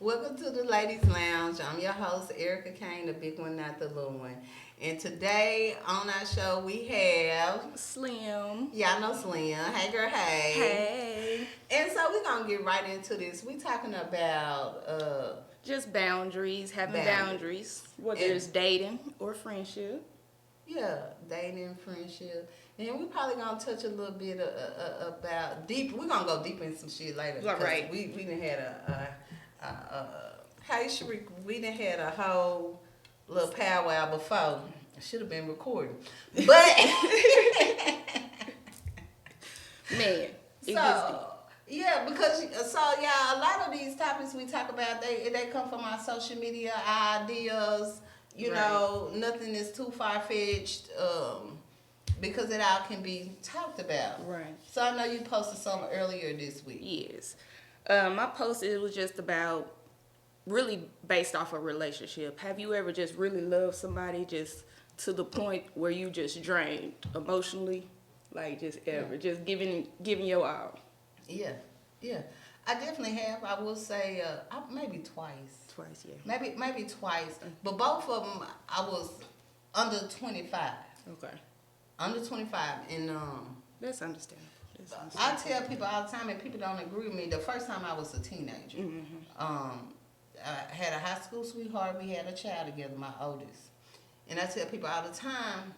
Welcome to the Ladies Lounge. I'm your host, Erica Kane, the big one, not the little one. And today on our show we have Slim. y'all know Slim. Hey girl, hey. Hey. And so we're gonna get right into this. We talking about Just boundaries, having Boundaries. boundaries, whether And- it's dating or friendship. yeah, dating, friendship. And we probably gonna touch a little bit about deep. We're gonna go deep in some shit later. Right. Because we done had hey Shariq, we done had a whole little powwow before. Should have been recording. But Man. It gets so yeah, because yeah, a lot of these topics we talk about they come from our social media ideas. You Right. know, nothing is too far fetched. Because it all can be talked about. deep. Right. So I know you posted something earlier this week. Yes. My post, it was just about really based off a relationship. Have you ever just really loved somebody just to the point where you just drained emotionally? Like just ever. Just giving your all. Yeah, yeah. I definitely have. I will say maybe twice. Twice, yeah. Maybe twice. But both of them, I was under 25. Okay. Under 25. And That's understandable. I tell people all the time, and people don't agree with me, the first time I was a teenager. I had a high school sweetheart. We had a child together, my oldest. And I tell people all the time,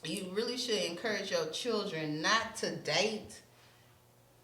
you really should encourage your children not to date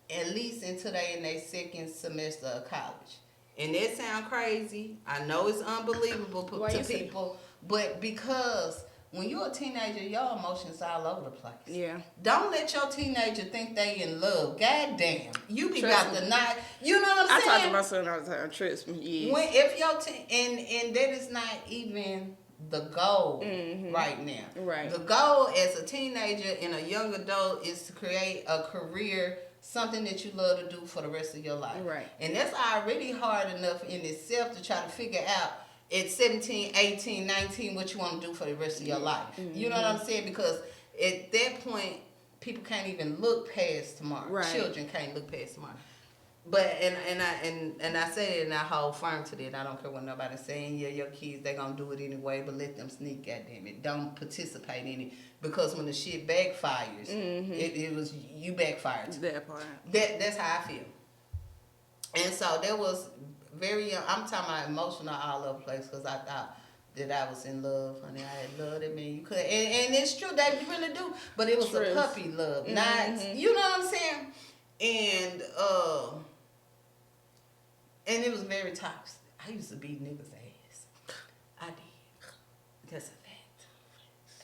at least until they in their second semester of college. And that sound crazy. I know it's unbelievable Why to you say- people, but because when you're a teenager, your emotions all over the place. Yeah. Don't let your teenager think they in love. God damn. You be Trust about me. to not, you know what I'm I saying? talk to my son all the time. Trust me. Yes. When if your and that is not even the goal right now. Right. The goal as a teenager and a young adult is to create a career, something that you love to do for the rest of your life. Right. And that's already hard enough in itself to try to figure out at 17, 18, 19 what you want to do for the rest of your life. You know what I'm saying? Because at that point, people can't even look past tomorrow. Right. Children can't look past tomorrow. But and I say it and I hold firm to that. I don't care what nobody's saying. Yeah, your kids they gonna do it anyway, but let them sneak. Goddamn it, don't participate in it because when the shit backfires, it was you backfired. That part. That's how I feel. And so there was very. I'm talking about emotional all over the place because I thought that I was in love, honey. I had love that man you could, and it's true they really do. But it was a Truth. puppy love, not you know what I'm saying. And it was very toxic. I used to beat niggas' ass. I did. That's a fact.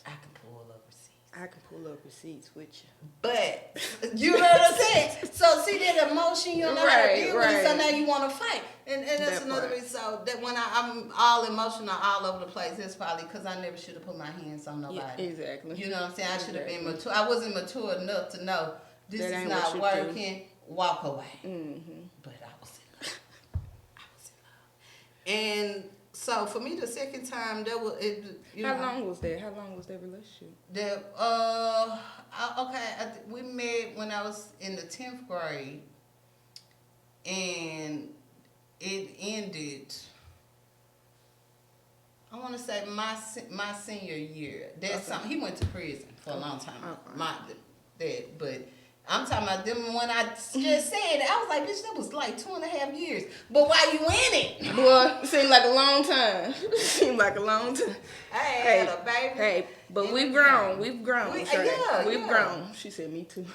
I can pull up receipts. I can pull up receipts with you. But you know what I'm saying? So see that emotion, you know how to Right, deal with it, so right. now you want to fight. And that's That another part. reason. So that when I'm all emotional all over the place, it's probably because I never should have put my hands on nobody. Yeah, exactly. You know what I'm saying? I should have been Exactly. mature. I wasn't mature enough to know this That is ain't not what you do. working. Walk away. Mm-hmm. But I was in love. I was in love. And so for me, the second time, that was it. You How know, long was that? How long was that relationship? we met when I was in the 10th grade, and it ended. I want to say my senior year. That's something. He went to prison for a long time. Okay. But I'm talking about them when I just said it, I was like, bitch, that was like 2.5 years. But why you in it? Boy, seemed like a long time. Seemed like a long time. I had a baby. Hey, but and we've everything. grown. We've grown. Sheree. yeah, We've yeah. grown. She said, me too.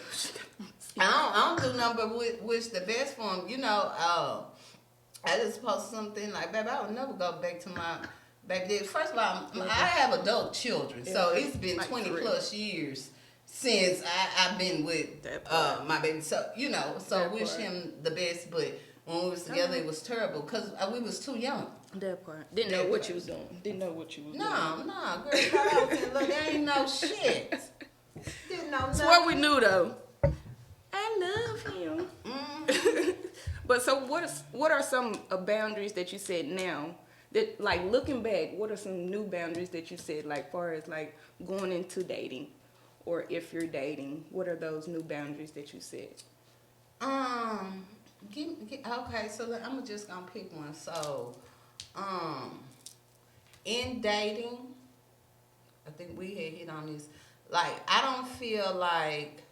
I don't do nothing but wish the best for him. You know, I just posted something like, baby, I would never go back to my back then. First of all, I have adult children, so it's been Like 20 3. plus years since I've been with That part. my baby. So, you know, so That wish part. him the best, but when we was together, it was terrible because we was too young. That part. Didn't know what you was doing. Didn't know what you was doing. No, girl, thought I was in love. There ain't no shit. Didn't know That's nothing. what we knew though. I love him. Mm. But so what are some boundaries that you set now that like looking back, what are some new boundaries that you set like far as like going into dating or if you're dating, what are those new boundaries that you set? Okay, so I'm just gonna pick one. So, in dating, I think we had hit on this. Like, I don't feel like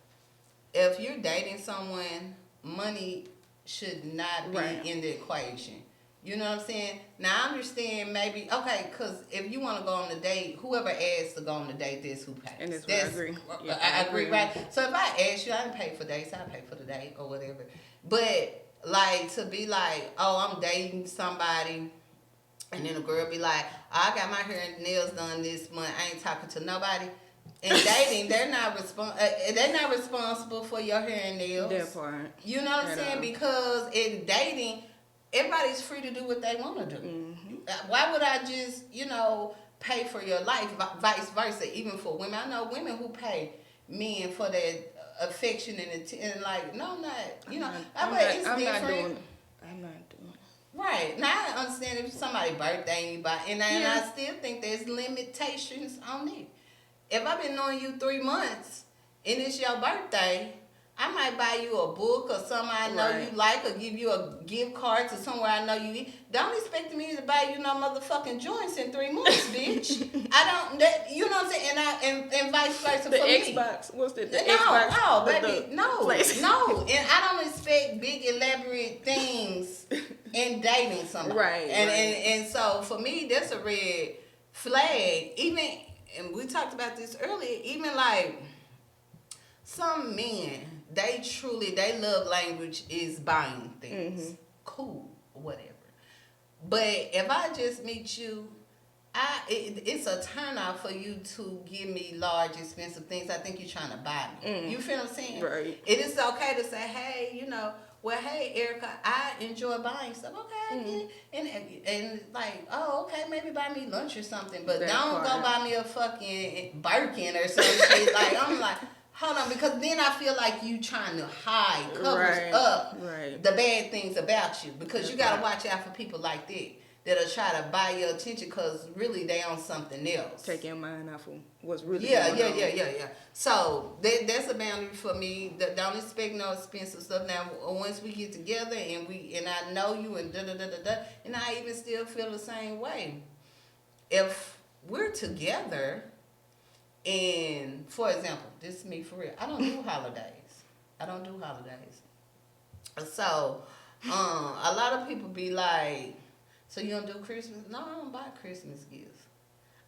if you're dating someone, money should not be Right. in the equation. You know what I'm saying? Now, I understand maybe, okay, because if you want to go on a date, whoever asks to go on the date, that's who pays. And that's what I agree. Yeah, I agree, right? So if I ask you, I didn't pay for dates, I pay for the date or whatever. But, like, to be like, oh, I'm dating somebody, and then a girl be like, oh, I got my hair and nails done this month, I ain't talking to nobody. In dating, they're not responsible for your hair and nails. That part. You know what I'm saying? Because in dating, everybody's free to do what they want to do. Mm-hmm. Why would I just, pay for your life, vice versa, even for women? I know women who pay men for their affection and like, no, I'm not, I'm not different. doing it. I'm not doing it. Right. Now, I understand if somebody's birthday, and I still think there's limitations on it. If I've been knowing you 3 months and it's your birthday, I might buy you a book or something I know you like, or give you a gift card to somewhere I know you eat. Don't expect me to buy you no motherfucking joints in 3 months, bitch. You know what I'm saying? And vice versa for me. Xbox. What's the no, Xbox? No, baby, no. No. And I don't expect big elaborate things in dating somebody. Right. And so for me, that's a red flag. Even, and we talked about this earlier, even like some men, they love language is buying things. Mm-hmm. Cool, whatever. But if I just meet you, it's a turn off for you to give me large, expensive things. I think you're trying to buy me. Mm. You feel what I'm saying? Right. It is okay to say, hey, hey, Erica, I enjoy buying stuff. Okay, and like, oh, okay, maybe buy me lunch or something. But don't go buy me a fucking Birkin or some shit. Like, I'm like, hold on, because then I feel like you trying to hide, covers up the bad things about you. Because you got to watch out for people like that'll try to buy your attention because really they on something else. Take your mind off of what's really going on. Yeah. So that's a boundary for me. Don't expect no expensive stuff. Now, once we get together and I know you and and I even still feel the same way. If we're together, and for example, this is me for real. I don't do holidays. So, a lot of people be like, so you don't do Christmas? No, I don't buy Christmas gifts.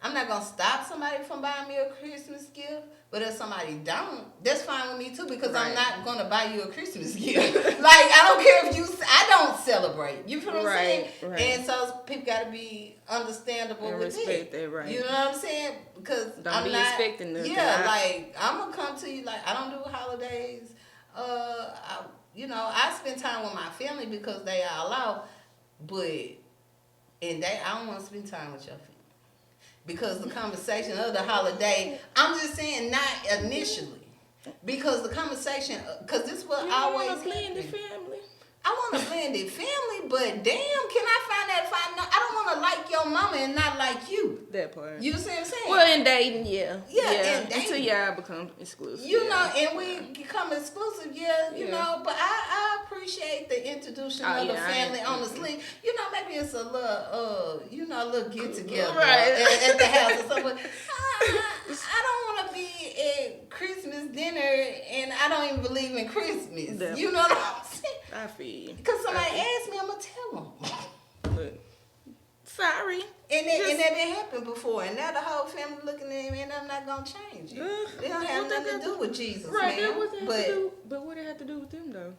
I'm not going to stop somebody from buying me a Christmas gift, but if somebody don't, that's fine with me too, because I'm not going to buy you a Christmas gift. Like, I don't care if I don't celebrate. You feel what I'm saying? Right. And so people got to be understandable and with respect that, right. You know what I'm saying? Because I'm not expecting nothing. Yeah, like, I'm going to come to you, like, I don't do holidays. I spend time with my family because they are allowed, but I don't want to spend time with your family. Because the conversation of the holiday, I'm just saying not initially. Because the conversation, because this will always happen. You want to blend the family? I want to blend the family, but damn, can I find that if I know? I don't want to like your mama and not like you. That part. You see what I'm saying? Well, in dating, yeah. In dating. Until y'all become exclusive. And we become exclusive, but I appreciate the introduction of the family on the sleeve. Maybe it's a little, a little get together at the house or something. I don't want to be at Christmas dinner and I don't even believe in Christmas. That you know what I'm saying? I feel you. Because somebody asked me, I'm going to tell them. Look, sorry. And that didn't happen before. And now the whole family looking at me and I'm not going to change it. They don't have nothing to do with Jesus, right, man. But what it have to do with them, though?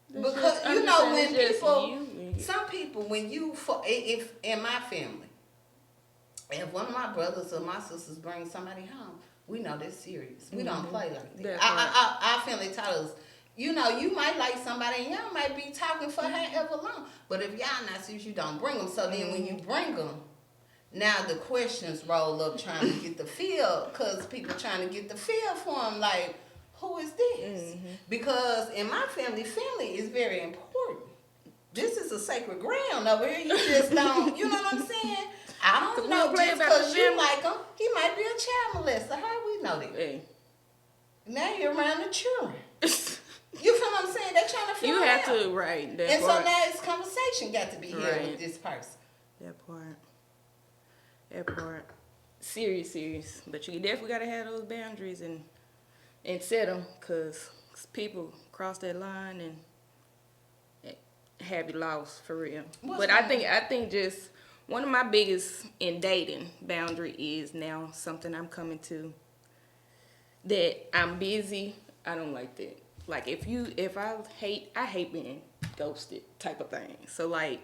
Because, when people, some people, if in my family, if one of my brothers or my sisters bring somebody home, we know they're serious. We don't play like that. Our family taught us, you might like somebody and y'all might be talking for however long. But if y'all not serious, you don't bring them. So then when you bring them, now the questions roll up trying to get the feel, because people trying to get the feel for them, like, who is this? Mm-hmm. Because in my family is very important. This is a sacred ground over here. You just don't, you know what I'm saying? I don't know just because you like him, he might be a child molester. How we know that? Hey. Now you're around the children. You feel what I'm saying? They're trying to figure out have to, right. That and part. so now it's conversation got to be here Right. with this person. That part. Serious. But you definitely got to have those boundaries and set them, because people cross that line and have you lost for real. But I think just one of my biggest in dating boundary is now something I'm coming to, that I'm busy. I don't like that. Like if I hate being ghosted type of thing. So like,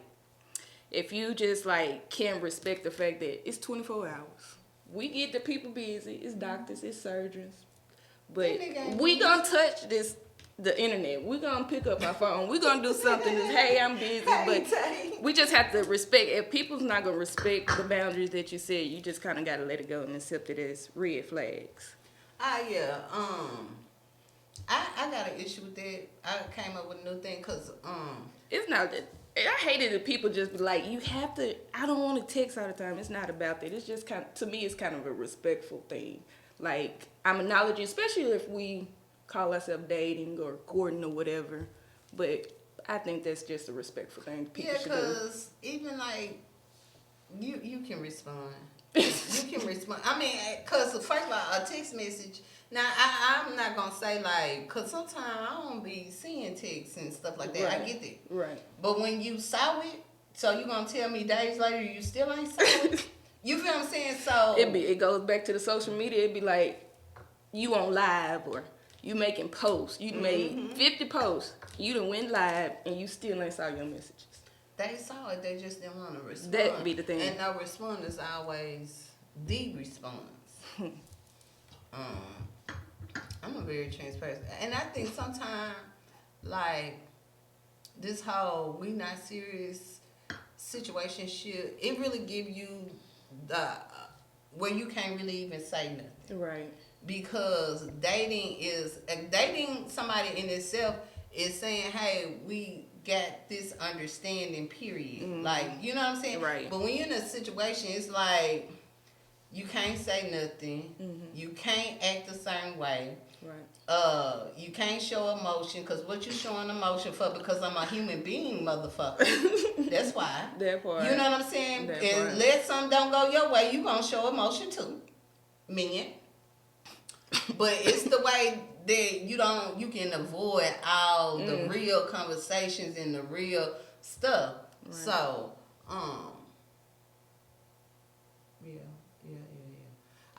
if you just like can respect the fact that it's 24 hours. We get the people busy. It's doctors, it's surgeons. But we gonna touch the internet. We gonna pick up our phone. We gonna do something that's, hey, I'm busy. But we just have to respect. If people's not gonna respect the boundaries that you said, you just kind of gotta let it go and accept it as red flags. Yeah. I got an issue with that. I came up with a new thing because it's not that. I hated that people just be like, you have to, I don't want to text all the time. It's not about that. It's just to me, it's kind of a respectful thing. Like, I'm acknowledging, especially if we call ourselves dating or courting or whatever. But I think that's just a respectful thing people should do. Yeah, because even like, you can respond. You can respond. I mean, because first of all, a text message. Now, I'm not going to say like, because sometimes I don't be seeing texts and stuff like that. Right. I get it. Right. But when you saw it, so you going to tell me days later you still ain't saw it? You feel what I'm saying? So it goes back to the social media. It'd be like, you on live or you making posts. You made 50 posts. You done went live and you still ain't saw your messages. They saw it. They just didn't want to respond. That be the thing. And no response is always the response. I'm a very transparent, and I think sometimes, like, this whole we not serious situation shit, it really give you the where you can't really even say nothing. Right. Because dating somebody in itself is saying, hey, we got this understanding, period. Mm-hmm. Like, you know what I'm saying? Right. But when you're in a situation, it's like, you can't say nothing. Mm-hmm. You can't act a certain way. Right. You can't show emotion, because what you showing emotion for? Because I'm a human being, motherfucker. That's why. That part. You know what I'm saying? And let something don't go your way, you gonna show emotion too. Men. But it's the way that you can avoid all the real conversations and the real stuff. Right. So,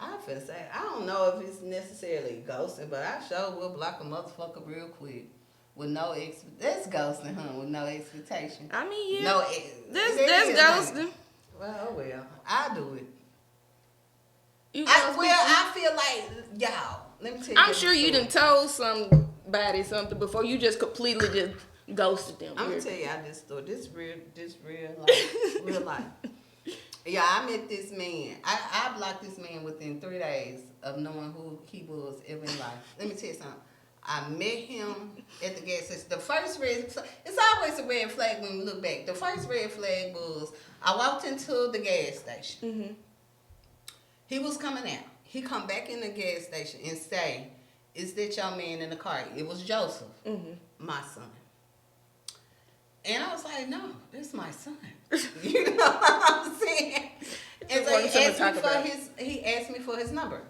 I finna say, I don't know if it's necessarily ghosting, but I sure will block a motherfucker real quick with no that's ghosting, huh? With no expectation. I mean, yeah. No, that's ghosting. Well, I do it. I feel like, y'all, let me tell you. I'm sure you done told somebody something before. You just completely just ghosted them. I'm gonna tell you this story. This real life. Real life. Yeah, I met this man. I blocked this man within 3 days of knowing who he was ever in life. Let me tell you something. I met him at the gas station. The first it's always a red flag when you look back. The first red flag was, I walked into the gas station. Mm-hmm. He was coming out. He come back in the gas station and say, is that your man in the car? It was Joseph, my son. And I was like, no, that's my son. You know what I'm saying? And so he asked me for his number.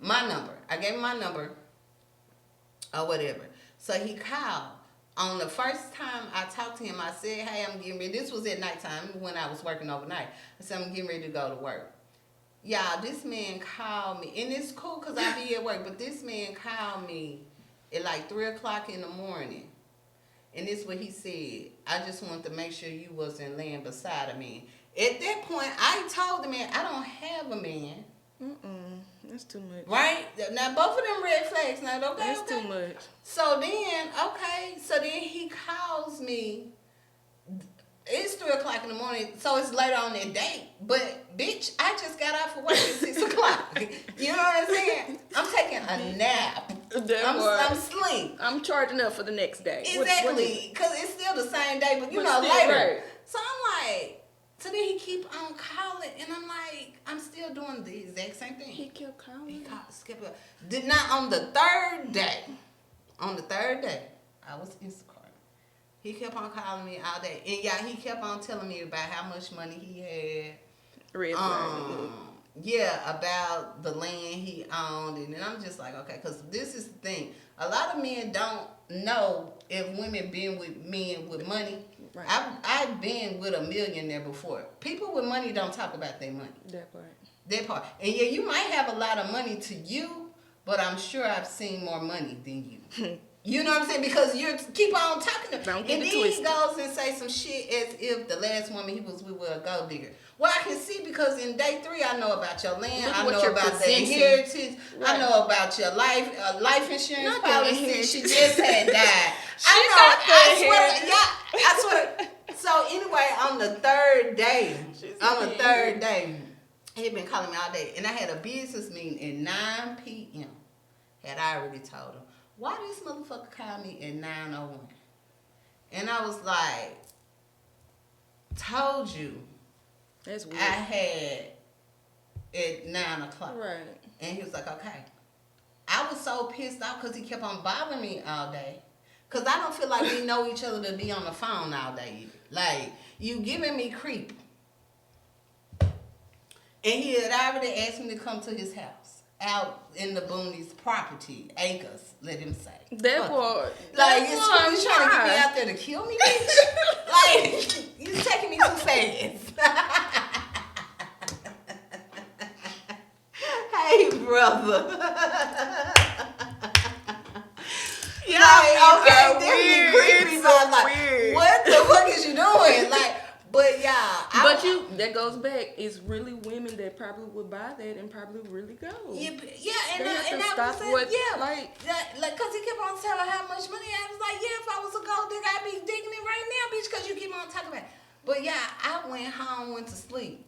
My number. I gave him my number or whatever. So he called. On the first time I talked to him, I said, hey, I'm getting ready. This was at nighttime when I was working overnight. I said, I'm getting ready to go to work. Y'all, this man called me. And it's cool because I be at work. But this man called me at like 3 o'clock in the morning. And this is what he said. I just wanted to make sure you wasn't laying beside a man. At that point, I told the man, I don't have a man. That's too much. Right? Now, both of them red flags. Now, okay, that's too much. So then he calls me. It's 3 o'clock in the morning, so it's later on that day. But, bitch, I just got out for work at 6 o'clock. You know what I'm saying? I'm taking a nap. I'm asleep. I'm charging up for the next day. Exactly, because it's still the same day, but later. Right. So I'm like, so then he keep on calling, and I'm like, I'm still doing the exact same thing. He kept calling. He skip it. Did not on the third day. On the third day, I was Instacart. He kept on calling me all day. And yeah, he kept on telling me about how much money he had. Red flag. Yeah, about the land he owned. And then I'm just like, okay, because this is the thing. A lot of men don't know if women been with men with money. Right. I've been with a millionaire before. People with money don't talk about their money. That part. That part. And yeah, you might have a lot of money to you, but I'm sure I've seen more money than you. You know what I'm saying? Because you keep on talking to him. Don't get And it then twisted. he goes and say some shit as if the last woman he was with was a gold digger. Well, I can see because in day 3, I know about your land. Look I what know you're about the presenting. inheritance. Right. I know about your life insurance Not the policy. inheritance. She just had died. She I got the know. I inheritance. swear. Yeah, I swear. So anyway, on the third day, he had been calling me all day, and I had a business meeting at 9 p.m. Had I already told him, why this motherfucker called me at 9:01? And I was like, told you That's weird. I had at 9 o'clock. Right. And he was like, okay. I was so pissed off because he kept on bothering me all day. Because I don't feel like we know each other to be on the phone all day either. Like, you giving me creep. And he had already asked me to come to his house. Out in the boonies property, acres, let him say. That Fuck boy. it. Like, you trying to get me out there to kill me, bitch? Like, you taking me too fast. Hey, brother. Yeah, Like, okay, weird. that be creepy, It's but so I'm like, weird. what the fuck is you doing? Like, but yeah. That goes back. It's really women that probably would buy that and probably really go. Yeah, and They have to I stop was saying, what, yeah, like- cause he kept on telling how much money. I was like, yeah, if I was a gold digger, I'd be digging it right now, bitch, cause you keep on talking about it. But yeah, I went home, went to sleep.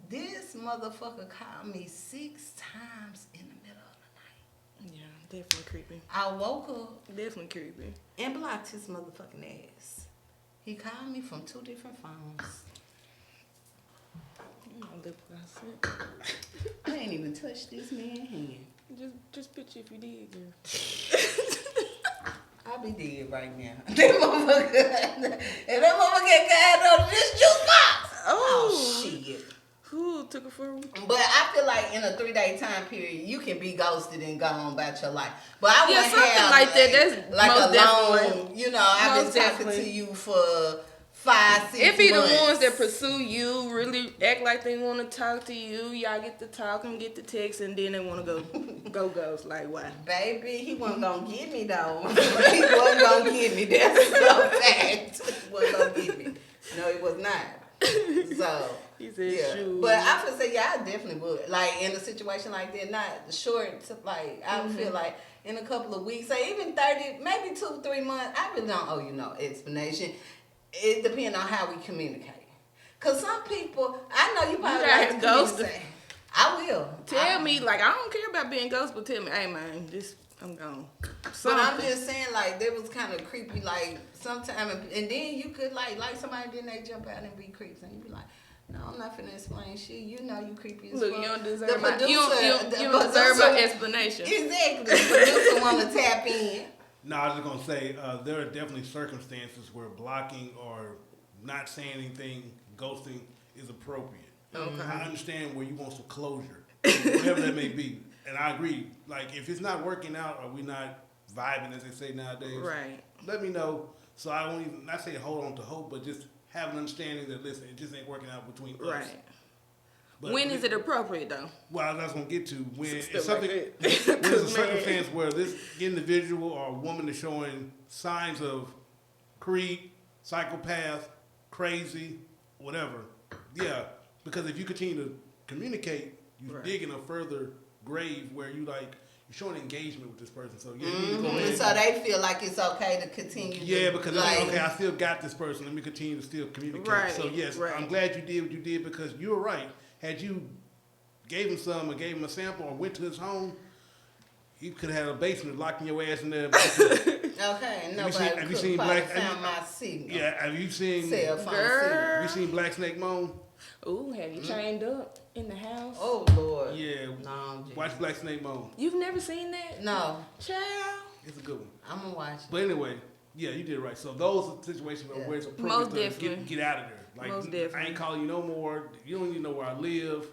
This motherfucker called me 6 times in the middle of the night. Yeah, definitely creepy. I woke up Definitely creepy. and blocked his motherfucking ass. He called me from 2 different phones. Lip gloss. I ain't even touched this man's hand. Just picture if you did, girl. I'll be dead right now. That motherfucker, if that motherfucker got on this juice box. Oh, shit. Who took it for? But I feel like in a 3-day time period, you can be ghosted and go on about your life. But I Yeah, wouldn't something have like that. That's like most a definitely. long, you know, I've been Most talking definitely. to you for 5, 6 months. It be the ones that pursue you, really act like they want to talk to you. Y'all get to talk and get the text, and then they want to go ghost. Like, why? Baby, he wasn't gonna get me though. He wasn't gonna get me. That's no fact. He wasn't gonna get me. No, he was not. So He said, yeah. shoot. But I would say, yeah, I definitely would. Like in a situation like that, not short. Like I would feel like in a couple of weeks, say even 30, maybe 2, 3 months. I really don't owe you no explanation. It depends on how we communicate. Cause some people, I know you probably gotta like to ghost communicate. I will. Tell me, like, I don't care about being ghost, but tell me, hey, man, I'm gone. But I'm just saying, like, that was kind of creepy, like, sometime, and then you could, like somebody, then they jump out and be creeps, and you be like, no, I'm not finna explain shit. You know you creepy as fuck. Look, you don't deserve The my, producer, you don't the deserve my producer- explanation. Exactly. The producer want to tap in. No, I was just gonna say there are definitely circumstances where blocking or not saying anything, ghosting is appropriate. Okay. I understand where you want some closure, whatever that may be, and I agree. Like if it's not working out or we not vibing, as they say nowadays, Right. let me know. So I won't even not say hold on to hope, but just have an understanding that listen, it just ain't working out between us. Right. But When is it appropriate, though? Well, I was gonna get to when Stuff it's something. like When that. there's a 'Cause, circumstance where this individual or woman is showing signs of creep, psychopath, crazy, whatever. Yeah, because if you continue to communicate, you're Right. digging a further grave where you like you're showing engagement with this person. So yeah, you need to go ahead. So they feel like it's okay to continue. Yeah, to, because like, okay, I still got this person. Let me continue to still communicate. Right, So yes, right. I'm glad you did what you did because you were right. Had you gave him some or gave him a sample or went to his home, he could have had a basement locking your ass in there. Okay, and nobody have you seen probably Black- found my signal. Yeah, have you seen Cell phone Girl. signal. have you seen Black Snake Moan? Ooh, have you chained up in the house? Oh Lord. Yeah. No, Watch Black Snake Moan. You've never seen that? no, Child. It's a good one. I'm gonna watch it. But anyway, Yeah, you did it right. So those are situations where it's Most appropriate to definitely. get out of there. Like, Most I definitely. ain't calling you no more. You don't even know where I live.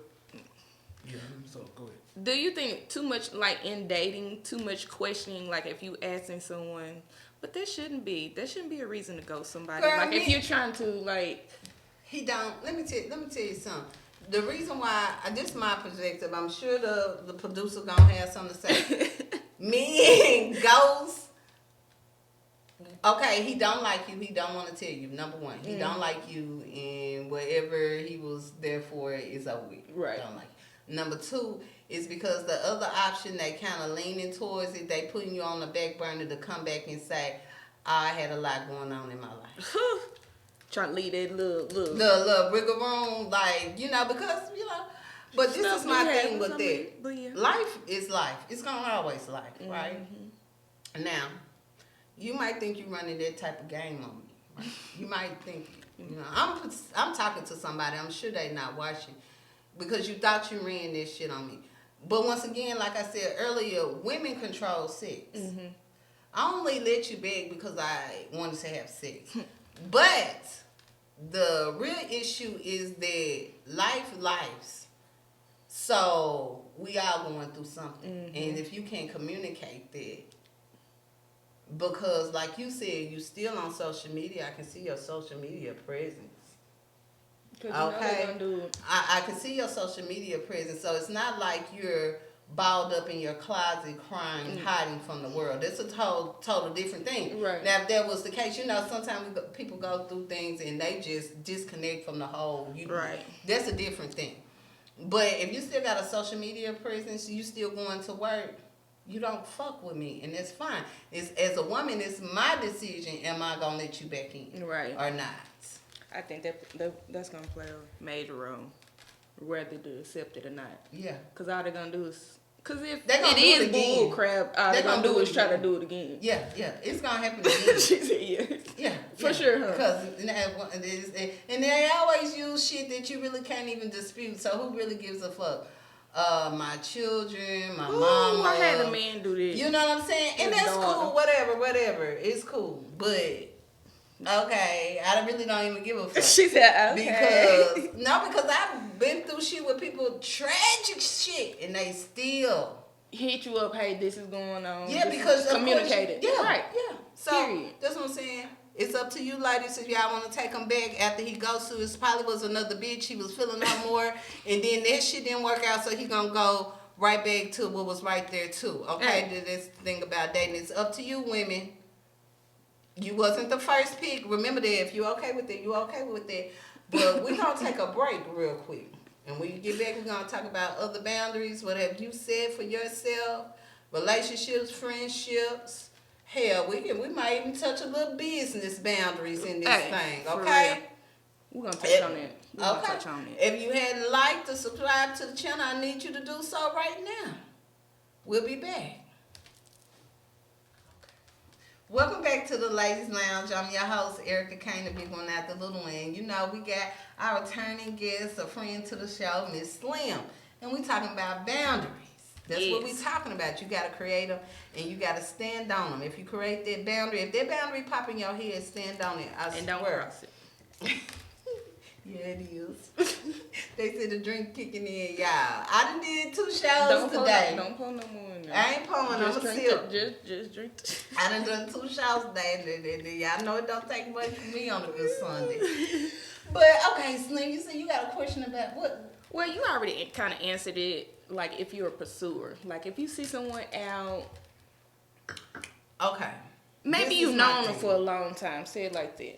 Yeah, so go ahead. Do you think too much, like in dating, too much questioning, like if you asking someone, but that shouldn't be a reason to ghost somebody. Girl, like if you're trying to like, He don't. Let me tell you something. The reason why this is my perspective. I'm sure the producer gonna have something to say. Me and Ghost. Okay, he don't like you. He don't want to tell you. Number one, he don't like you, and whatever he was there for is over with. Right. Don't like you. Number two is because the other option they kind of leaning towards it. They putting you on the back burner to come back and say, I had a lot going on in my life. trying to leave that little. The little wiggle room, like, because, but this is my thing with that. But yeah. Life is life. It's gonna always life, right? Now, you might think you're running that type of game on me. Right? You might think, I'm talking to somebody. I'm sure they not watching because you thought you ran this shit on me. But once again, like I said earlier, women control sex. I only let you beg because I wanted to have sex. But the real issue is that lives. So we all going through something. And if you can't communicate that, because like you said, you still on social media, I can see your social media presence. Okay. I can see your social media presence. So it's not like you're balled up in your closet crying, hiding from the world. That's a total different thing. Right. Now, if that was the case, sometimes people go through things and they just disconnect from the whole. Right. That's a different thing. But if you still got a social media presence, you still going to work, you don't fuck with me, and that's fine. As a woman, it's my decision. Am I gonna let you back in, Right, or not? I think that's gonna play a major role, whether to accept it or not. Yeah. Cause all they're gonna do is, cause if They gonna it do is it again. bull crap, all they're gonna do is try to do it again. Yeah, it's gonna happen again. She said yes. Yeah, for sure, huh? Because and they always use shit that you really can't even dispute. So who really gives a fuck? My children, my mama. I had a man do this. You know what I'm saying? And that's cool. Whatever. It's cool. But okay, I really don't even give a fuck. She said okay. Because I've been through shit with people, tragic shit, and they still hit you up. Hey, this is going on. Yeah, because communicate it. Yeah, right. Yeah. So period. That's what I'm saying. It's up to you, ladies, if y'all want to take him back after he goes to. It probably was another bitch. He was feeling her more, and then that shit didn't work out, so he gonna go right back to what was right there too. Okay, Hey. That's the thing about dating. It's up to you, women. You wasn't the first pick. Remember that. If you okay with it, you okay with it. But we gonna take a break real quick, and when you get back, we're gonna talk about other boundaries. What have you said for yourself? Relationships, friendships. Hell, we might even touch a little business boundaries in this thing, okay? We're gonna touch on that. If you hadn't liked or subscribed to the channel, I need you to do so right now. We'll be back. Welcome back to the Ladies Lounge. I'm your host, Erica Kane, the big one out the little one. We got our returning guest, a friend to the show, Miss Slim, and we talking about boundaries. That's what we talking about. You got to create them, and you got to stand on them. If you create that boundary, if that boundary pop in your head, stand on it. I swear. Don't cross it. Yeah, it is. They said the drink kicking in, y'all. I done did 2 shows today. Don't pour no more in there. I ain't pouring. I'm a sip. Just drink. I done 2 shows today. Y'all know it don't take much for me on a good Sunday. But, okay, Slim, you said you got a question about what? Well, you already kind of answered it. Like, if you're a pursuer. Like, if you see someone out. Okay. Maybe you've known them for a long time. Say it like that.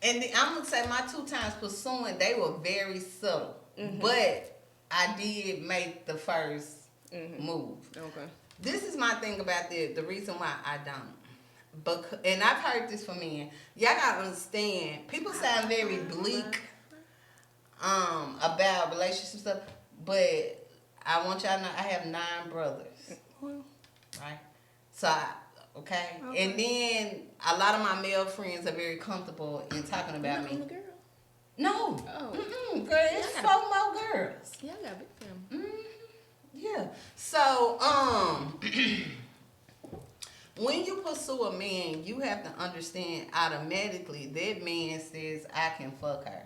And I'm going to say my 2 times pursuing, they were very subtle. But I did make the first move. Okay. This is my thing about the reason why I don't. And I've heard this from men. Y'all got to understand, people sound very bleak about relationship stuff, but I want y'all to know I have 9 brothers. Well. Right? So, okay? And then a lot of my male friends are very comfortable in talking about me. You're the girl? No. Oh. Girl, it's 4 more girls. Yeah, I got a big family. Yeah. So, when you pursue a man, you have to understand automatically that man says, I can fuck her.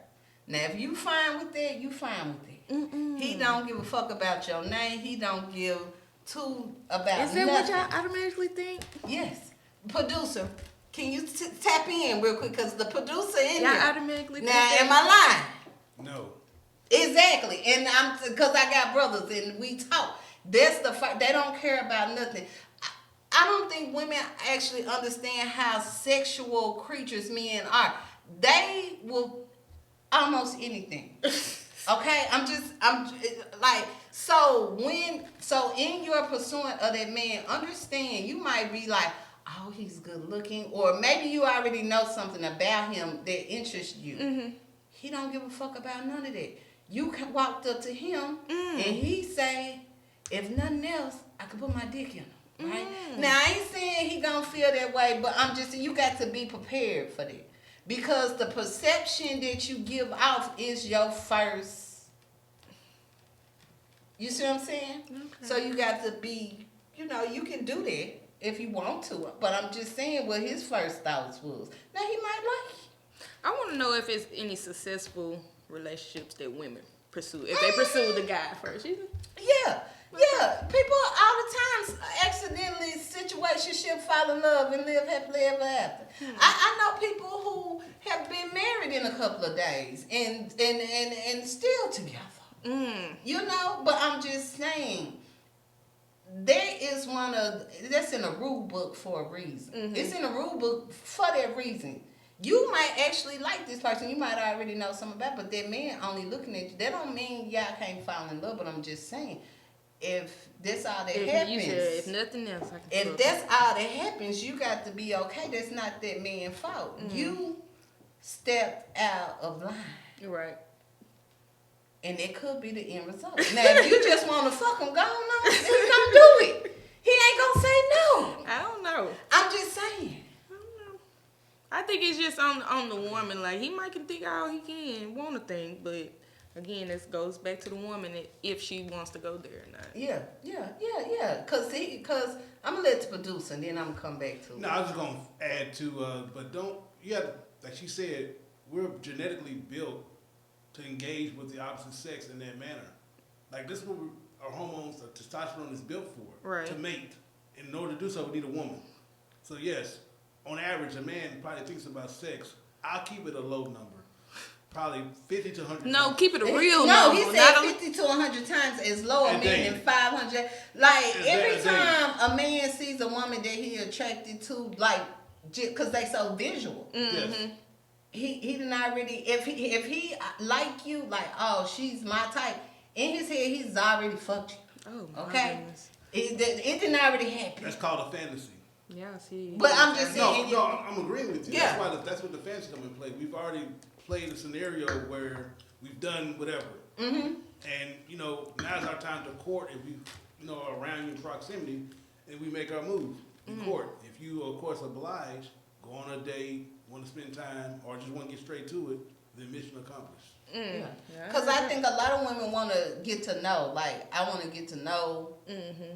Now, if you fine with that, you fine with it. He don't give a fuck about your name. He don't give two about Is that nothing. what y'all automatically think? Yes. Producer, can you tap in real quick? Because the producer in Y'all here. automatically think Now, that? am I lying? No. Exactly. And because I got brothers and we talk. That's the fact. They don't care about nothing. I don't think women actually understand how sexual creatures men are. They will almost anything. Okay? I'm like, so in your pursuit of that man, understand you might be like, oh, he's good looking, or maybe you already know something about him that interests you. Mm-hmm. He don't give a fuck about none of that. You walked up to him and he say, if nothing else, I can put my dick in him. Right? Now, I ain't saying he gonna feel that way, but I'm just saying you got to be prepared for that. Because the perception that you give off is your first. You see what I'm saying? Okay. So you got to be, you can do that if you want to. But I'm just saying what his first thoughts was. Now, he might like you. I want to know if it's any successful relationships that women pursue. If they pursue the guy first. Yeah. Yeah, people all the time accidentally situationship fall in love and live happily ever after. I know people who have been married in a couple of days and still together. But I'm just saying there is that's in a rule book for a reason. It's in a rule book for that reason. You might actually like this person. You might already know something about, but that man only looking at you. That don't mean y'all can't fall in love. But I'm just saying. If that's all that happens, if nothing else, if that's all that happens, you got to be okay. That's not that man's fault. You stepped out of line. Right. And it could be the end result. Now, if you just want to fuck him, go on, he gonna do it. He ain't gonna say no. I don't know. I'm just saying. I don't know. I think it's just on the woman. Like, he might can think all he can, want to think, but again, this goes back to the woman if she wants to go there or not. Yeah. Cause I'm gonna let the producer and then I'm gonna come back to it. No, I was just gonna add to, but like she said, we're genetically built to engage with the opposite sex in that manner. Like this is what our hormones, our testosterone is built for, right? To mate. And in order to do so, we need a woman. So yes, on average, a man probably thinks about sex. I'll keep it a low number. Probably 50 to 100 No, times. keep it a real number. No, he said 50 to 100 times is lower man than 500. Like, every time a man sees a woman that he attracted to, like, because they so visual. Yes. He didn't already, if he like you, like, oh, she's my type, in his head, he's already fucked you. Oh, my goodness. It didn't already happen. That's called a fantasy. Yeah, see. But I'm just saying. No, I'm agreeing with you. Yeah. That's what the fantasy come into play. We've already played a scenario where we've done whatever. Mm-hmm. And, now's our time to court if we, are around you in proximity and we make our move in court. If you, of course, oblige, go on a date, want to spend time, or just want to get straight to it, then mission accomplished. Yeah. Because I think a lot of women want to get to know. Like, I want to get to know. Mm-hmm.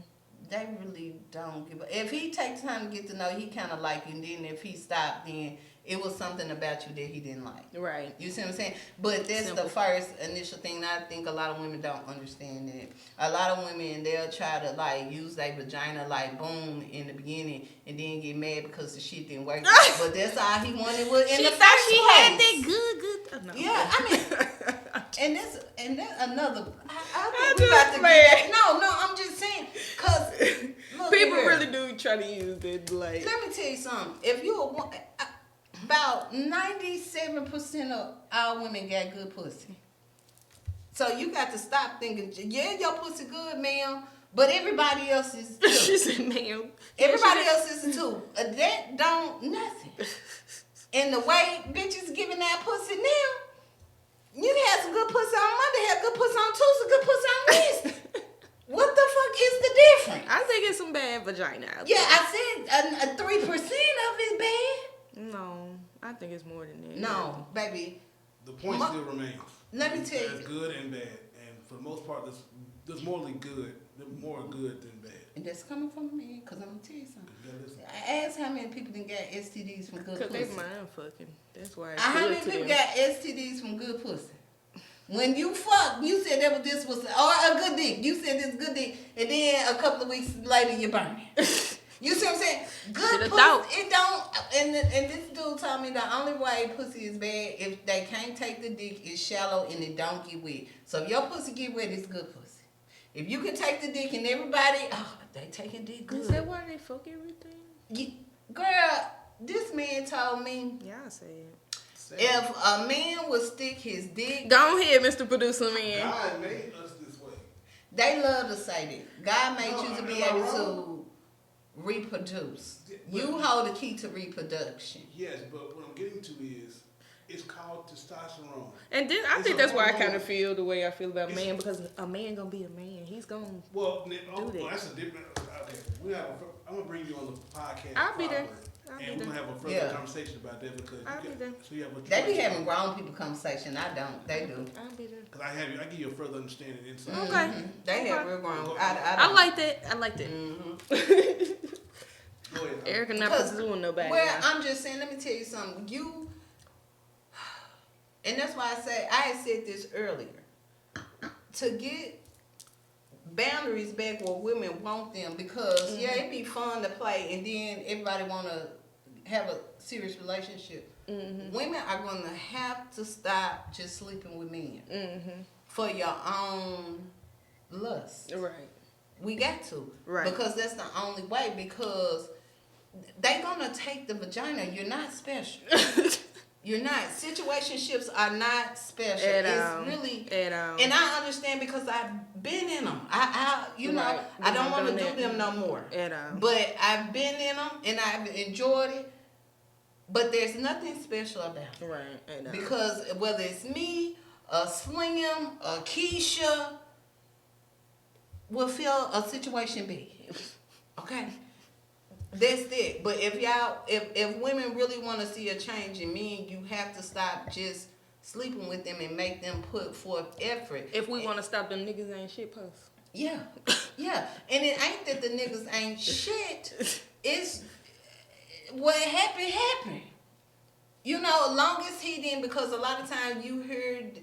They really don't give a... If he takes time to get to know, he kind of like you. And then if he stopped, then it was something about you that he didn't like. Right. You see what I'm saying? But that's the first initial thing. And I think a lot of women don't understand that. A lot of women, they'll try to, like, use their vagina, like, boom, in the beginning, and then get mad because the shit didn't work. But that's all he wanted was in the first place. She had that good. Oh, no. Yeah, I mean, and that's another. I think we about to get. No, I'm just saying, cause look, people really do try to use that. Like, let me tell you something. If you about 97% of all women got good pussy, so you got to stop thinking. Yeah, your pussy good, ma'am, but everybody else is too. She said, ma'am. Everybody else is too. That don't nothing. And the way bitches giving that pussy now. You can have some good pussy on Monday, have good pussy on Tuesday, good pussy on Wednesday. What the fuck is the difference? I think it's some bad vagina out Yeah, there. I said 3% of it's bad. No, I think it's more than that. No, baby. The point still remains. Let me tell you. There's good and bad. And for the most part, there's morally good They're more good than bad. And that's coming from me, because I'm going to tell you something. You gotta listen. I asked how many people didn't get STDs from good Cause they pussy. mind fucking. That's why it's How good many to people them. got STDs from good pussy? When you fuck, you said this was or a good dick. You said this good dick, and then a couple of weeks later you burn it. You see what I'm saying? Good Shoulda pussy, thought. it don't. And this dude told me the only way pussy is bad if they can't take the dick, it's shallow and it don't get wet. So if your pussy get wet, it's good pussy. If you can take the dick and everybody, they taking dick good. Is that why they fuck everything? Girl, this man told me Y'all say it. if a man would stick his dick, Go ahead, Mr. Producer Man. God made us this way. they love to say that. God made No, you to be am I able wrong? to reproduce. Yeah, You but- hold the key to reproduction. Yes, but what I'm getting to is, it's called testosterone. And then I It's think a that's why I hormone. kind of feel the way I feel about It's- man, because a man gonna be a man. He's gonna. Well, that. that's a different. Okay, I'm gonna bring you on the podcast. I'll be there. proper, I'll be and we're there. gonna have a further Yeah. conversation about that because I'll be there. so you have a They be choice. having grown people conversation. I don't. They do. I'll be there. Because I give you a further understanding insight. Okay. They have Okay. real grown. I don't. like that. I like that. Go ahead. Erica not Because- pursuing nobody. Well, now. I'm just saying. Let me tell you something. And that's why I had said this earlier. To get boundaries back where women want them, because yeah, it'd be fun to play, and then everybody want to have a serious relationship. Women are gonna have to stop just sleeping with men for your own lust. Right. We got to, Right. because that's the only way. Because they gonna take the vagina. You're not special. You're not. Situationships are not special. At It's all. really. At all. And I understand because I've been in them. You know, Right. I don't want to Done do that. them no more. At all. But I've been in them and I've enjoyed it. But there's nothing special about it. Right. At all. Because whether it's me, a Slim, a Keisha, will feel a situation big. Okay? That's it. But if women really want to see a change in men, you have to stop just sleeping with them and make them put forth effort. If we want to stop them niggas ain't shit posts. Yeah. Yeah. And it ain't that the niggas ain't shit. It's what happened. You know, long as he didn't, because a lot of times you heard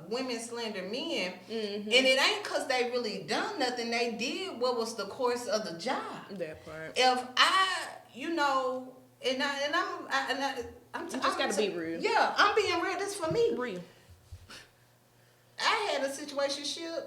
women slander men, and it ain't because they really done nothing. They did what was the course of the job. That part. If I'm You just gotta be real. Yeah, I'm being real. This for me. Real. I had a situationship,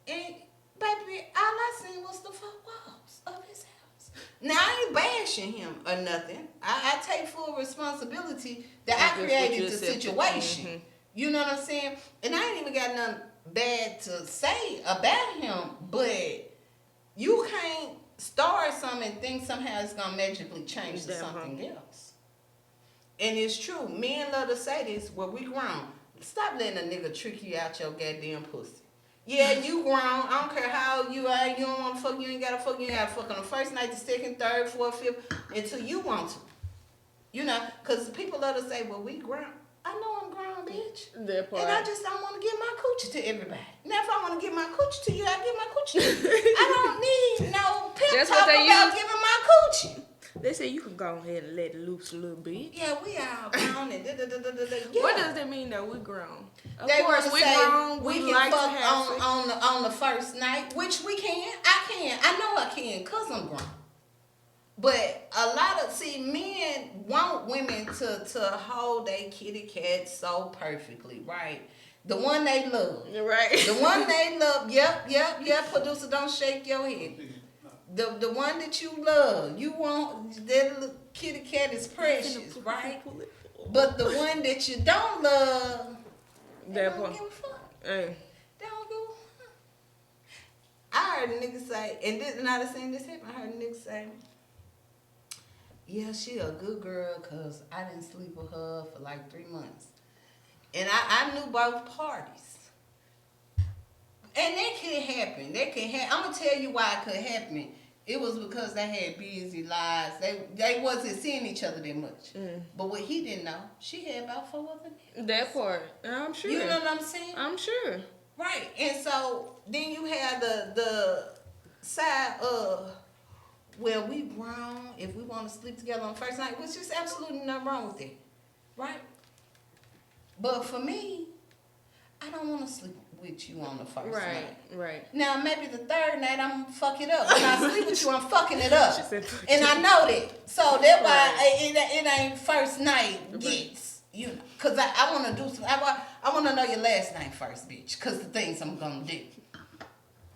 and baby, all I seen was the four walls of his house. Now I ain't bashing him or nothing. I take full responsibility that I Just what created you the accepted. situation. You know what I'm saying? And I ain't even got nothing bad to say about him, but you can't start something and think somehow it's gonna magically change to That something part. else. And it's true. Men love to say this, well, we grown. Stop letting a nigga trick you out your goddamn pussy. Yeah, you grown. I don't care how old you are. You don't want to fuck. You ain't got to fuck. You ain't got to fuck on the first night, the second, third, fourth, fifth, until you want to. You know, because people love to say, well, we grown. I know I'm grown, bitch. That part. And I just don't want to give my coochie to everybody. Now, if I want to give my coochie to you, I give my coochie to you. I don't need no pimp That's talk what they about use. giving my coochie. They say you can go ahead and let it loose a little bit. Yeah, we all grown and yeah. What does that mean though? We grown. Of They course, wanna we say grown. we We can like to fuck have sex. on the first night, which we can. I can. I know I can, cause I'm grown. But a lot of men want women to hold their kitty cat so perfectly, right? The one they love. Right. The one they love. Yep. Producer, don't shake your head. The one that you love, you want that little kitty cat is precious, right? But the one that you don't love, they That don't part. give a fuck. Hey. They don't give a fuck. I heard a nigga say, and I done seen this happen. I heard a nigga say, yeah, she a good girl because I didn't sleep with her for like 3 months. And I knew both parties. And that could happen. I'm going to tell you why it could happen. It was because they had busy lives. They wasn't seeing each other that much. But what he didn't know, she had about 4 other niggas. That part. I'm sure. You know what I'm saying? I'm sure. Right. And so then you have the side of, well, we grown if we want to sleep together on first night, which is absolutely nothing wrong with it. Right? But for me, I don't want to sleep with you on the first night. Right. Now, maybe the third night I'm gonna fuck it up. When I sleep with you, I'm fucking it up. She said, And I know that. So that's why Right. it ain't first night gets, you know. Because I want to do some, I want to know your last name first, bitch. Because the things I'm going to do.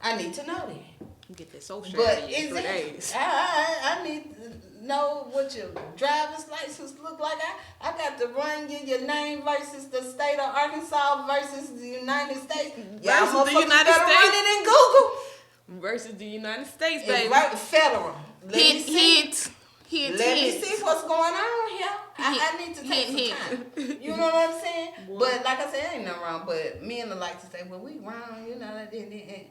I need to know that. You get that social But out of you in 3 days. I need to know what your driver's license look like. I got to run you your name versus the state of Arkansas versus the United States. Y'all Versus the motherfuckers United better States. run it in Google. Versus the United States, It's baby. right, federal. Let me see. Hint. Let me see what's going on here. I need to take some time. You know what I'm saying? Boy. But like I said, ain't nothing wrong. But men are like to say, well, we grown, you know. And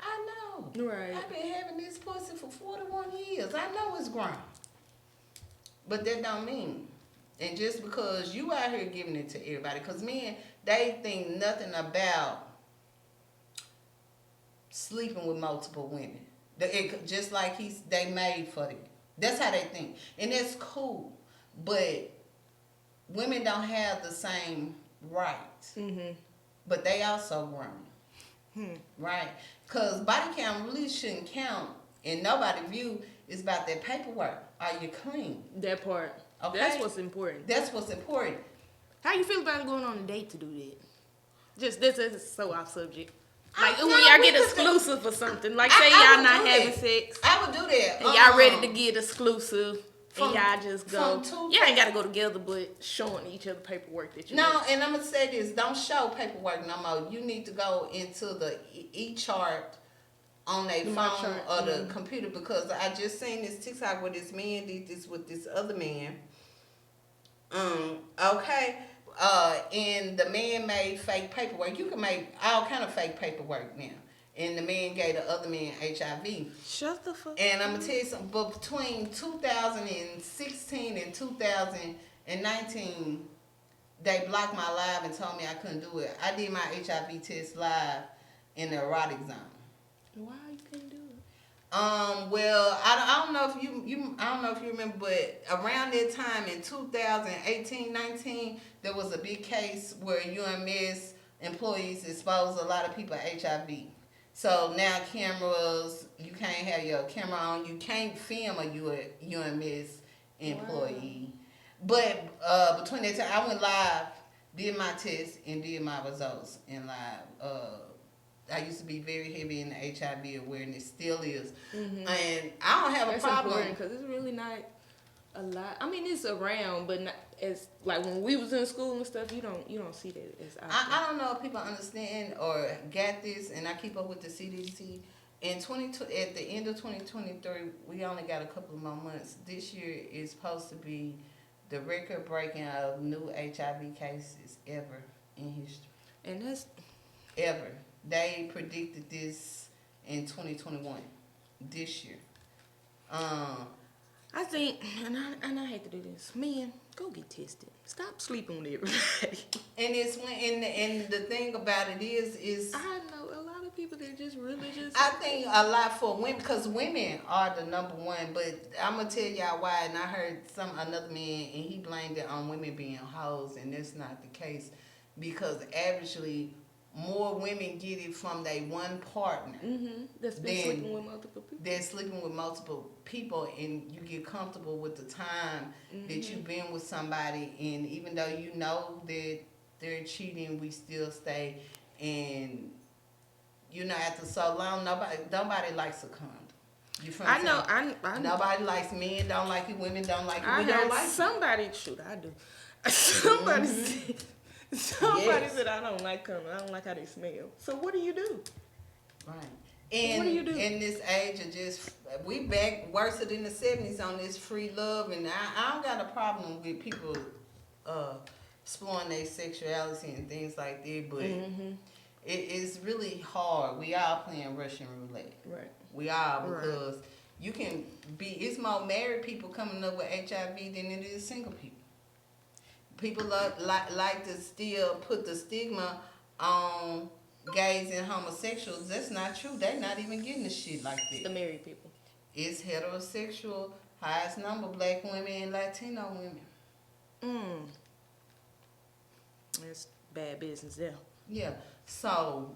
I know. Right. I've been having this pussy for 41 years. I know it's grown. But that don't mean. And just because you out here giving it to everybody. Because men, they think nothing about sleeping with multiple women. Just like they made for it. That's how they think. And that's cool. But women don't have the same rights. Mm-hmm. But they also grown. Right? Because body count really shouldn't count in nobody's view. It's about that paperwork. Are you clean? That part. Okay. That's what's important. That's what's important. How you feel about going on a date to do that? Just this is so off subject. Like No, when y'all we get could exclusive or something. Like I say y'all would not do having that. sex I would do that. and y'all ready to get exclusive From- and y'all just go. from two- Y'all ain't gotta go together, but showing each other paperwork that you No, did. and I'm gonna say this: don't show paperwork no more. You need to go into the e-chart on their The phone My Chart, or the computer, because I just seen this TikTok where this man did this with this other man. Okay. And the man made fake paperwork. You can make all kind of fake paperwork now. And the man gave the other man HIV. Shut the fuck And I'm gonna tell you something. But between 2016 and 2019, they blocked my live and told me I couldn't do it. I did my HIV test live in the erotic zone. Why you can't do it? Well, I don't know if you I don't know if you remember, but around that time in 2018, 19, there was a big case where UMS employees exposed a lot of people to HIV. So now cameras, you can't have your camera on, you can't film a UMS employee. Wow. But between that time, I went live, did my test, and did my results in live. I used to be very heavy in the HIV awareness, still is, and I don't have a problem because it's really not a lot. I mean, it's around, but not as like when we was in school and stuff. You don't see that as often. I don't know if people understand or get this, and I keep up with the CDC. At the end of 2023, we only got a couple of more months. This year is supposed to be the record-breaking of new HIV cases ever in history. And that's ever. They predicted this in 2021, this year. I think, and I hate to do this, man, go get tested. Stop sleeping with everybody. And it's and the thing about it is I know a lot of people that just really just. I think a lot for women, because women are the number one. But I'm gonna tell y'all why. And I heard another man, and he blamed it on women being hoes, and that's not the case, because averagely more women get it from their one partner. That's been sleeping with multiple people. They're sleeping with multiple people, and you get comfortable with the time that you've been with somebody, and even though you know that they're cheating, we still stay. And you know, after so long, nobody likes a condom. You feel I know. I nobody likes, men don't like it, women don't like it. I We don't heard like somebody. Shoot, I do. Somebody said. Somebody Yes. said I don't like them. I don't like how they smell. So what do you do? Right. And what do you do? In this age of just, we back worse than the 70s on this free love, and I don't got a problem with people exploring their sexuality and things like that, but it's really hard. We all playing Russian roulette. Right. We are, because you can be, it's more married people coming up with HIV than it is single people. People like to still put the stigma on gays and homosexuals, that's not true. They're not even getting the shit like The that. married people. It's heterosexual, highest number black women and Latino women. That's bad business there. Yeah. So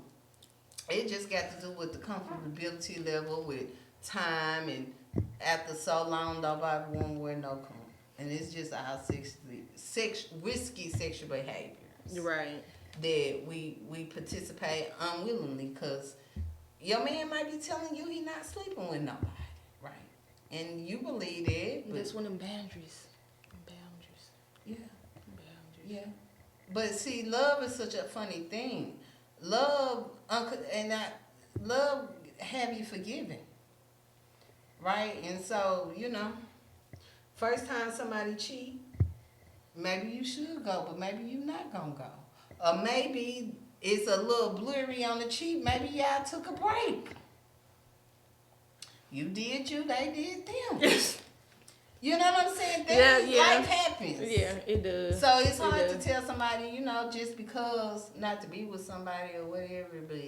it just got to do with the comfortability level, with time, and after so long, nobody want to wear no condom. And it's just our risky sexual behaviors Right. that we participate unwillingly, because your man might be telling you he not sleeping with nobody, right? And you believe it, but That's one of them boundaries. Boundaries. yeah, Boundaries. yeah. But see, love is such a funny thing. Love, love have you forgiven, right? And so, first time somebody cheat, maybe you should go, but maybe you not gonna go. Or maybe it's a little blurry on the cheat. Maybe y'all took a break. You did you, they did them. You know what I'm saying? Life happens. Yeah, it does. So it's It hard to does. tell somebody, just because not to be with somebody or whatever, but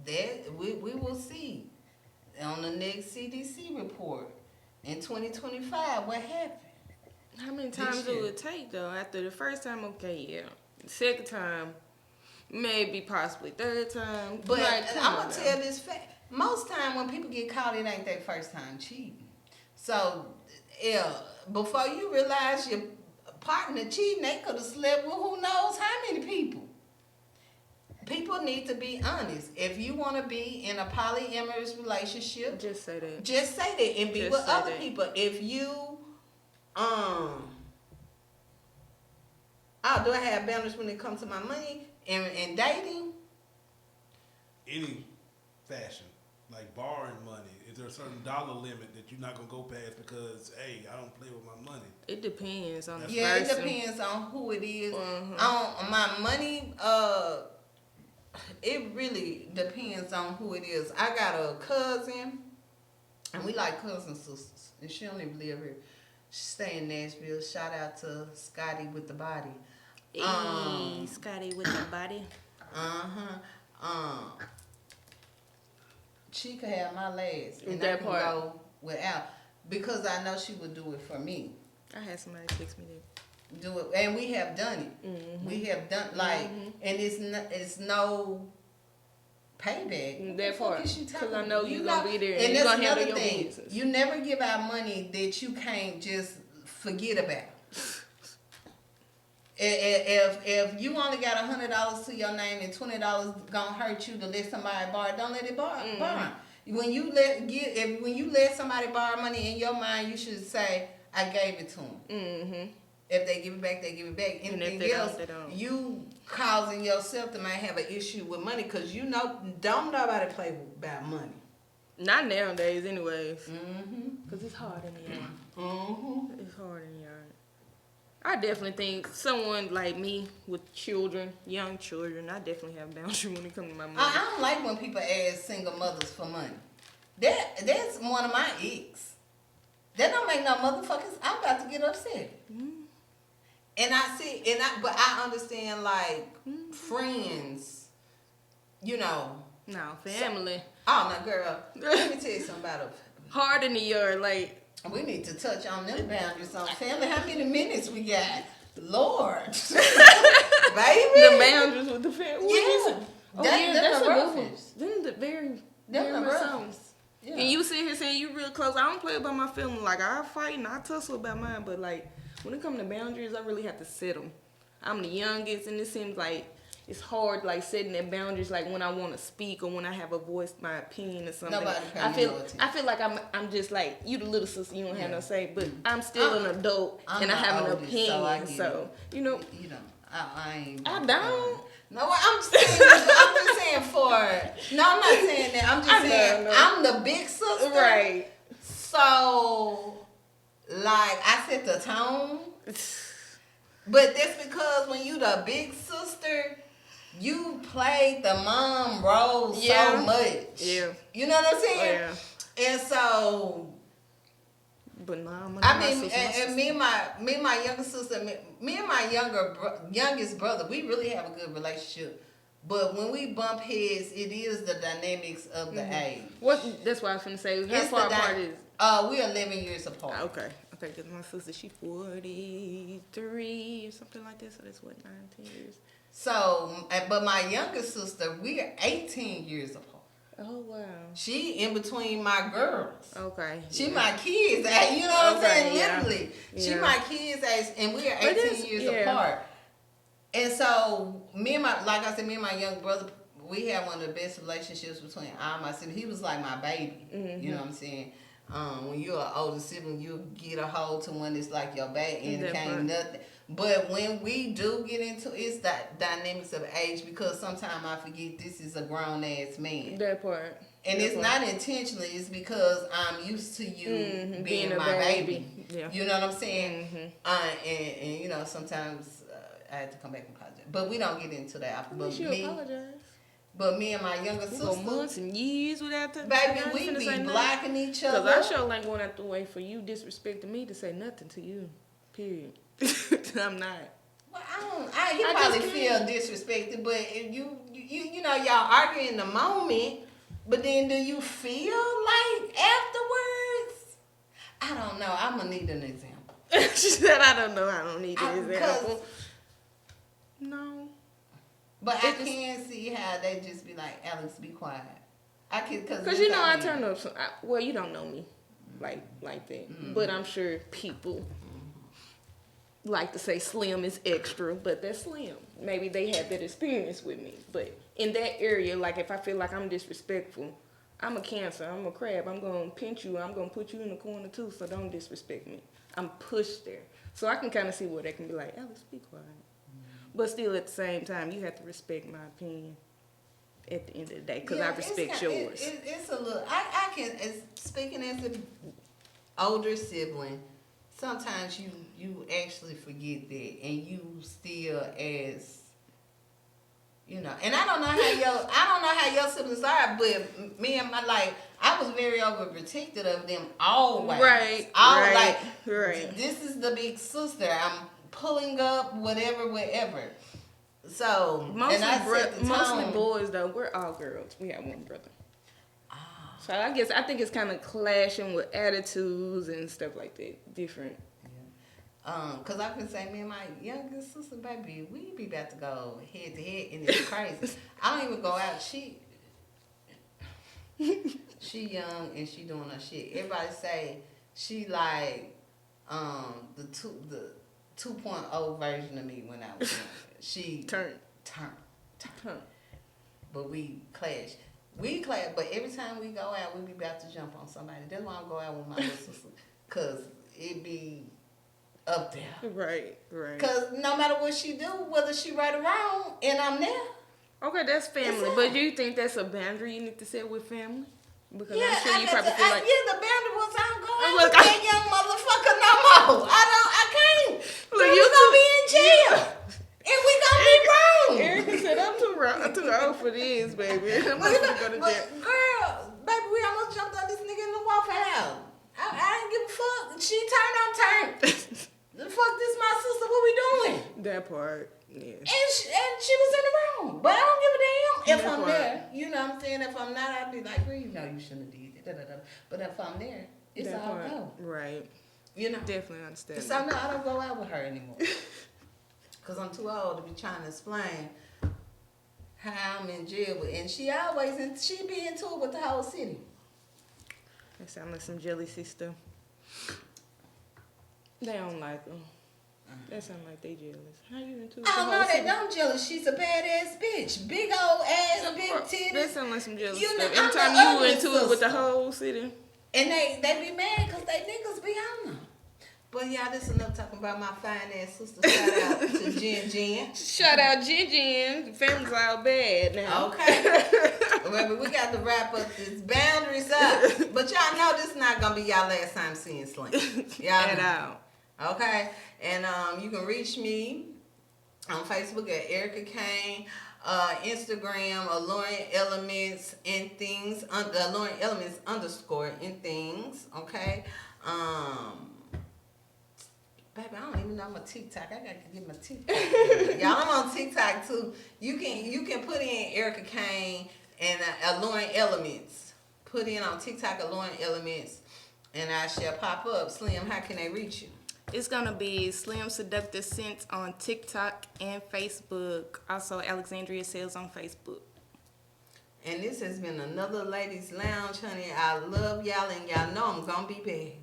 that we will see on the next CDC report in 2025 what happened. How many times year. do it take though? After the first time, okay, yeah. The second time, maybe possibly third time. But Like, come I'm on gonna now. tell this fact. Most time when people get caught, it ain't their first time cheating. So, yeah, before you realize your partner cheating, they could have slept with who knows how many people. People need to be honest. If you want to be in a polyamorous relationship, Just say that. just say that and be Just with say other that. people. If you, oh, do I have boundaries when it comes to my money and dating? Any fashion, like borrowing money, is there a certain dollar limit that you're not gonna go past because, hey, I don't play with my money? It depends on the Yeah, it person. depends on who it is. Mhm. On my money, it really depends on who it is. I got a cousin, and we like cousin sisters, and she don't even live here. She stay in Nashville. Shout out to Scotty with the body. Hey, Scotty with the body. She could have my last, and That I can part. go without, because I know she would do it for me. I had somebody text me that. Do it, and we have done it. Mm-hmm. We have done and it's no payback. What That the fuck part. is she talking 'Cause I know about? you gonna be there and And you that's gonna handle another your thing. business. You never give out money that you can't just forget about. If you only got $100 to your name and $20 gonna hurt you to let somebody borrow, don't let it borrow. When you let somebody borrow money, in your mind you should say, I gave it to them. Mm-hmm. If they give it back, they give it back. And if Anything they don't, else, they don't. you causing yourself to might have an issue with money, because don't nobody play about money. Not nowadays, anyways. Mm-hmm. Cause it's hard in the yard. Mm-hmm. It's hard in the yard. I definitely think someone like me with children, young children, I definitely have boundaries when it comes to my money. I don't like when people ask single mothers for money. That's one of my icks. That don't make no motherfuckers. I'm about to get upset. Mm-hmm. But I understand, like, friends, No, family. oh, no, girl, let me tell you something about it. Hard in the yard, like. We need to touch on them boundaries on family. How many minutes we got? Lord. Baby. The boundaries with the family. Yeah. Oh, yeah, that's a the good one. roughest. Them the very, Them very the much so. roughest. Yeah. And you sit here saying you real close. I don't play about my family. Like, I fight and I tussle about mine. But, like, when it comes to boundaries, I really have to set them. I'm the youngest, and it seems like it's hard, like, setting that boundaries, like, when I want to speak or when I have a voice, my opinion or something. Nobody pay I feel no attention. I feel like I'm just like, you the little sister, you don't have no say. But I'm still an adult, I'm and I the have an oldest, opinion. so I get So, you know, You don't. I ain't. I don't. No, I'm just saying for. No, I'm not saying that. I'm just I know, saying I know. I'm the big sister. Right. So, like, I set the tone. But that's because when you the big sister, you played the mom role so much. Yeah. You know what I'm Oh, saying? yeah. And so, But nah, I'm I mean, and me and my younger sister, me and my youngest brother, we really have a good relationship. But when we bump heads, it is the dynamics of the age. That's what I was gonna say. How It's far the apart is? we are 11 years apart. Okay. Okay, because my sister, she 43 or something like that. So that's what, 9, 10 years. So, but my younger sister, we are 18 years apart. Oh wow. She in between my girls. Okay. She my kids' age. You know what I'm saying? Yeah. Literally, she Yeah. my kids' age, and we are But 18 years apart. And so me and my young brother, we had one of the best relationships between all my siblings. He was like my baby. Mm-hmm. You know what I'm saying? When you're an older sibling, you get a hold to one that's like your baby, and it can't nothing. But when we do get into it's that dynamics of age, because sometimes I forget this is a grown ass man. That part. And it's not intentionally. It's because I'm used to you being my baby. Yeah. You know what I'm saying? And you know, sometimes I had to come back and apologize. But we don't get into that. But you apologize. But me and my younger sister, go months and years without that. Baby, we be blocking each other. Because I sure ain't going out the way for you disrespecting me to say nothing to you. Period. I'm not. Well, he probably feel disrespected, but if you know, y'all argue in the moment, but then do you feel like afterwards? I don't know. I'm gonna need an example. She said, I don't know. I don't need an example. No. But I can see how they just be like, Alex, be quiet. I can, because you know I turn up. Well, you don't know me like that, but I'm sure people like to say Slim is extra, but that's Slim. Maybe they have that experience with me. But in that area, like if I feel like I'm disrespectful, I'm a Cancer, I'm a crab, I'm going to pinch you, I'm going to put you in the corner too, so don't disrespect me. I'm pushed there. So I can kind of see where they can be like, Alex, be quiet. But still at the same time, you have to respect my opinion at the end of the day, because I respect yours. It's a little, I can, speaking as an older sibling, sometimes you actually forget that, and you still as, you know, and I don't know how your siblings are, but me and I was very overprotective of them always. Right. This is the big sister. I'm pulling up whatever. So mostly boys though. We're all girls. We have one brother. So I think it's kind of clashing with attitudes and stuff like that. Different. Cause I can say me and my youngest sister, baby, we be about to go head to head, and it's crazy. I don't even go out. She young and she doing her shit. Everybody say she like the 2.0 version of me when I was young. She turn. But we clash. But every time we go out, we be about to jump on somebody. That's why I don't go out with my little sister, cause it be up there. Right. Cause no matter what she do, whether she right or wrong, and I'm there. Okay, that's family. But do you think that's a boundary you need to set with family? Because Yeah, I'm sure you probably feel like... Yeah, the boundary was I don't go out with that young motherfucker no more. I can't. Look, you gonna be in jail. And we gonna be wrong. Erica said, I'm too old for this, baby. I'm not gonna go to jail. Girl, baby, we almost jumped on this nigga in the Waffle House. I didn't give a fuck. She turned, I'm turned. The fuck, this my sister, what we doing? That part, yeah. And she was in the room. But I don't give a damn if I'm there. You know what I'm saying? If I'm not, I'd be like, girl, you know you shouldn't have did that. But if I'm there, it's that all part. go. Right. You know? Definitely understand. So no, I don't go out with her anymore. Because I'm too old to be trying to explain how I'm in jail. And she be into it with the whole city. That sound like some jealousy stuff. They don't like them. That sound like they jealous. How you into it? Oh, no, they don't jealous. She's a badass bitch. Big old ass, big titties. That sound like some jealous You know, stuff. Every I'm time the you ugly into it with the whole city. And they be mad because they niggas be on them. But y'all, this enough talking about my fine ass sister. Shout out to Jen. Shout out Jen. Family's all bad now. Okay. Baby, we got to wrap up this boundaries up. But y'all know this is not going to be y'all last time seeing Slim. Y'all At all. Okay. And you can reach me on Facebook at Erica Kane. Instagram, Alluring Elements in Things, Alluring Elements _ in Things, okay? Baby, I don't even know my TikTok. I got to get my TikTok. Y'all, I'm on TikTok too. You can put in Erica Kane and Alluring Elements. Put in on TikTok Alluring Elements, and I shall pop up. Slim, how can they reach you? It's gonna be Slim Seductive Scents on TikTok and Facebook. Also, Alexandria Sales on Facebook. And this has been another Ladies Lounge, honey. I love y'all, and y'all know I'm gonna be back.